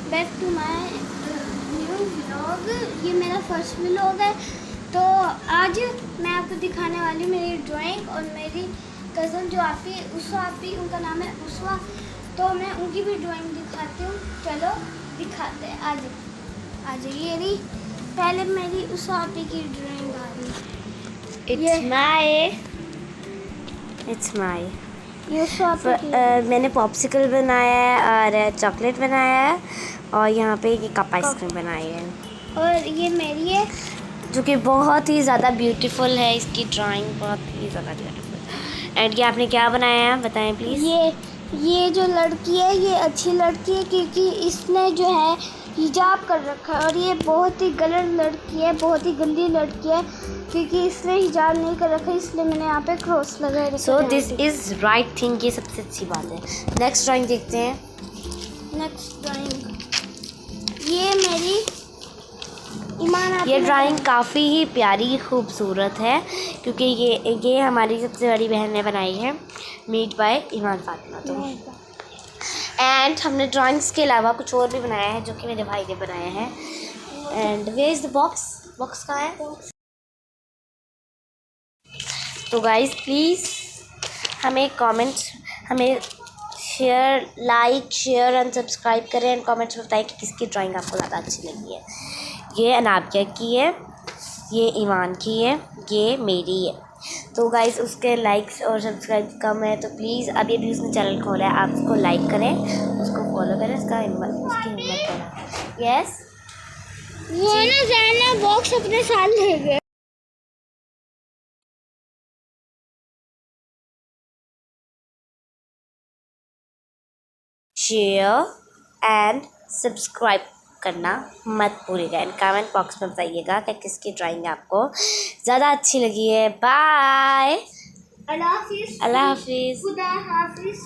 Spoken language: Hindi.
Back to my new vlog. ये मेरा फर्स्ट व्लॉग है। तो आज मैं आपको दिखाने वाली मेरी ड्राइंग और मेरी कज़न जो आपी उसवा, आपी उनका नाम है उसवा, तो मैं उनकी भी ड्राइंग दिखाती हूँ। चलो दिखाते हैं। आज ये रही पहले मेरी उसवा आपी की ड्राइंग आ रही। It's my ये उसवा आपी की मैंने पॉप्सिकल बनाया है और चॉकलेट बनाया है और यहाँ पे ये कप आइसक्रीम बनाई है और ये मेरी है जो कि बहुत ही ज़्यादा ब्यूटीफुल है। इसकी ड्राइंग बहुत ही ज़्यादा ब्यूटीफुल। एंड ये आपने क्या बनाया है बताएं प्लीज़। ये जो लड़की है ये अच्छी लड़की है क्योंकि इसने जो है हिजाब कर रखा है, और ये बहुत ही गलत लड़की है, बहुत ही गंदी लड़की है क्योंकि इसने हिजाब नहीं कर रखा है, इसलिए मैंने यहाँ पे क्रॉस लगाया रखा है। So this is right thing, ये सबसे अच्छी बात है। नेक्स्ट ड्राइंग देखते हैं। नेक्स्ट ड्राइंग ये मेरी ईमान आपी ये ड्राइंग काफ़ी ही प्यारी खूबसूरत है क्योंकि ये हमारी सबसे बड़ी बहन ने बनाई है, मेड बाय ईमान फातिमा। तो एंड हमने ड्राइंग्स के अलावा कुछ और भी बनाया है जो कि मेरे भाई ने बनाया है। And where is the box कहाँ है? तो गाइस प्लीज़ हमें share, like, share and subscribe करें एंड कमेंट्स में बताएं कि किसकी ड्राइंग आपको ज़्यादा अच्छी लगी है। ये अनाबिया की है, ये ईमान की है, ये मेरी है। तो गाइस उसके लाइक्स और सब्सक्राइब कम है तो प्लीज़ अभी उसने चैनल खोला है, आप उसको लाइक करें, उसको फॉलो करें, उसकी हिम्मत करें। यस वो ना जाना बॉक्स अपने साथ ले गए। शेयर एंड सब्सक्राइब करना मत भूलिएगा। एंड कमेंट बॉक्स में बताइएगा कि किसकी ड्राइंग आपको ज़्यादा अच्छी लगी है। बाय, अल्लाह हाफिज़। अल्लाह हाफिज़। खुदा हाफिज़।